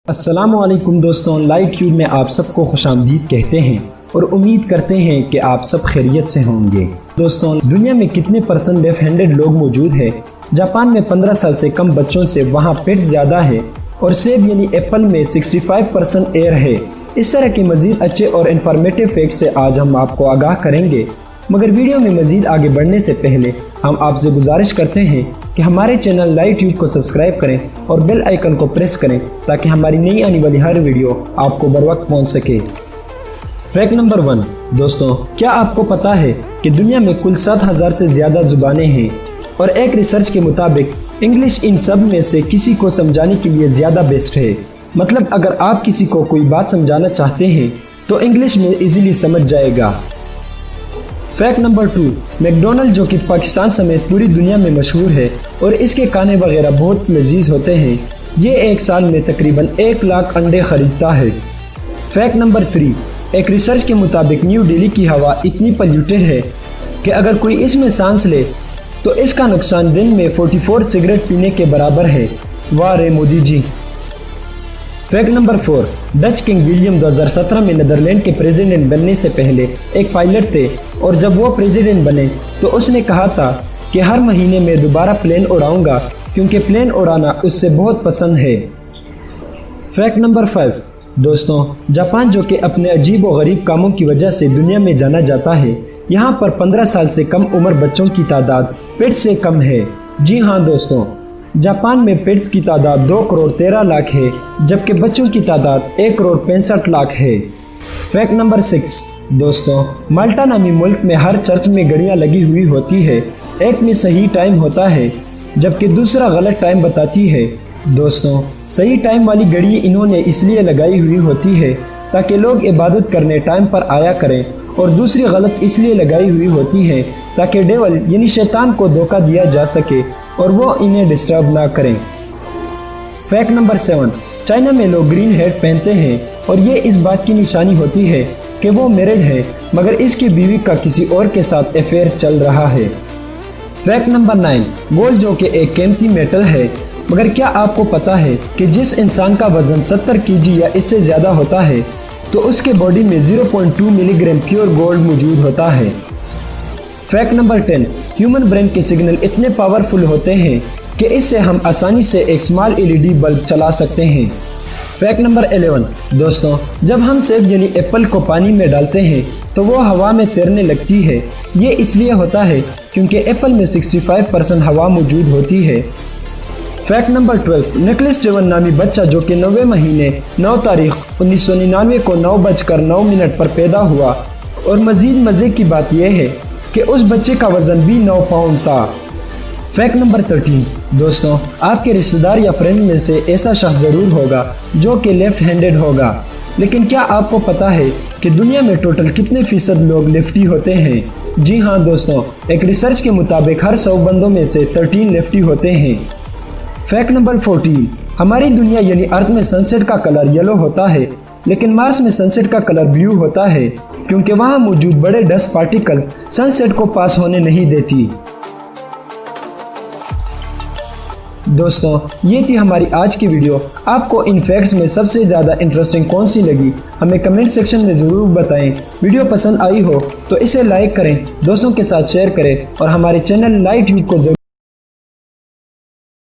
अस्सलामुअलैकुम दोस्तों, light tube में आप सबको खुशामदीद कहते हैं और उम्मीद करते हैं कि आप सब खैरियत से होंगे। दोस्तों, दुनिया में कितने परसेंट लेफ्ट हैंडेड लोग मौजूद हैं? जापान में 15 साल से कम बच्चों से वहाँ पेट्स ज़्यादा है और सेब यानी एप्पल में 65% एयर है। इस तरह के मज़ीद अच्छे और इन्फॉर्मेटिव फैक्ट से आज हम आपको आगाह करेंगे, मगर वीडियो में मज़ीद आगे बढ़ने से पहले हम आपसे गुजारिश करते हैं कि हमारे चैनल लाइट ट्यूब को सब्सक्राइब करें और बेल आइकन को प्रेस करें ताकि हमारी नई आने वाली हर वीडियो आपको बर वक्त पहुँच सके। फैक्ट नंबर 1, दोस्तों, क्या आपको पता है कि दुनिया में कुल 7000 से ज़्यादा ज़ुबानें हैं और एक रिसर्च के मुताबिक इंग्लिश इन सब में से किसी को समझाने के लिए ज़्यादा बेस्ट है। मतलब अगर आप किसी को कोई बात समझाना चाहते हैं तो इंग्लिश में इजीली समझ जाएगा। फैक्ट नंबर 2, मैकडोनल्ड जो कि पाकिस्तान समेत पूरी दुनिया में मशहूर है और इसके खाने वगैरह बहुत लजीज होते हैं, ये एक साल में तकरीबन 1 लाख अंडे खरीदता है। फैक्ट नंबर 3, एक रिसर्च के मुताबिक न्यू दिल्ली की हवा इतनी पोल्यूटेड है कि अगर कोई इसमें सांस ले तो इसका नुकसान दिन में 44 सिगरेट पीने के बराबर है। वाह रे Modi ji. Fact number 4, Dutch king William 2017 में नीदरलैंड के प्रेसिडेंट बनने से पहले एक पायलट थे और जब वो प्रेसिडेंट बने तो उसने कहा था कि हर महीने में दोबारा प्लेन उड़ाऊंगा क्योंकि प्लेन उड़ाना उससे बहुत पसंद है। फैक्ट नंबर 5, दोस्तों, जापान जो कि अपने अजीब व गरीब कामों की वजह से दुनिया में जाना जाता है, यहाँ पर 15 साल से कम उम्र बच्चों की तादाद पेट से कम है। जी हाँ दोस्तों, जापान में पेट्स की तादाद 2 करोड़ 13 लाख है जबकि बच्चों की तादाद 1 करोड़ 65 लाख है। फैक्ट नंबर 6, दोस्तों, माल्टा नामी मुल्क में हर चर्च में घड़ियां लगी हुई होती है। एक में सही टाइम होता है जबकि दूसरा गलत टाइम बताती है। दोस्तों, सही टाइम वाली घड़ी इन्होंने इसलिए लगाई हुई होती है ताकि लोग इबादत करने टाइम पर आया करें और दूसरी गलत इसलिए लगाई हुई होती है ताकि डेवल यानी शैतान को धोखा दिया जा सके और वो इन्हें डिस्टर्ब ना करें। फैक्ट नंबर 7, चाइना में लोग ग्रीन हेड पहनते हैं और ये इस बात की निशानी होती है कि वो मैरिड है मगर इसकी बीवी का किसी और के साथ अफेयर चल रहा है। फैक्ट नंबर 9, गोल्ड जो कि एक कीमती मेटल है, मगर क्या आपको पता है कि जिस इंसान का वजन 70 kg या इससे ज़्यादा होता है तो उसके बॉडी में 0.2 मिलीग्राम प्योर गोल्ड मौजूद होता है। फैक्ट नंबर 10, ह्यूमन ब्रेन के सिग्नल इतने पावरफुल होते हैं कि इससे हम आसानी से एक स्मॉल LED बल्ब चला सकते हैं। फैक्ट नंबर 11, दोस्तों, जब हम सेब यानी एप्पल को पानी में डालते हैं तो वो हवा में तैरने लगती है। ये इसलिए होता है क्योंकि एप्पल में 65% हवा मौजूद होती है। फैक्ट नंबर 12, निकोलस स्टीवन नामी बच्चा जो कि 9वें महीने 9 तारीख 1999 को 9:09 पर पैदा हुआ और मज़ीद मज़े की बात यह है कि उस बच्चे का वज़न भी 9 पाउंड था। फैक्ट नंबर 13, दोस्तों, आपके रिश्तेदार या फ्रेंड में से ऐसा शख्स ज़रूर होगा जो कि लेफ्ट हैंडेड होगा, लेकिन क्या आपको पता है कि दुनिया में टोटल कितने फीसद लोग लेफ्टी होते हैं? जी हाँ दोस्तों, एक रिसर्च के मुताबिक हर 100 बंदों में से 13 लेफ्टी होते हैं। फैक्ट नंबर 14, हमारी दुनिया यानी अर्थ में सनसेट का कलर येलो होता है लेकिन मार्स में सनसेट का कलर ब्लू होता है क्योंकि वहाँ मौजूद बड़े डस्ट पार्टिकल सनसेट को पास होने नहीं देती। दोस्तों, ये थी हमारी आज की वीडियो। आपको इन फैक्ट्स में सबसे ज़्यादा इंटरेस्टिंग कौन सी लगी हमें कमेंट सेक्शन में ज़रूर बताएं। वीडियो पसंद आई हो तो इसे लाइक करें, दोस्तों के साथ शेयर करें और हमारे चैनल लाइट ट्यूब को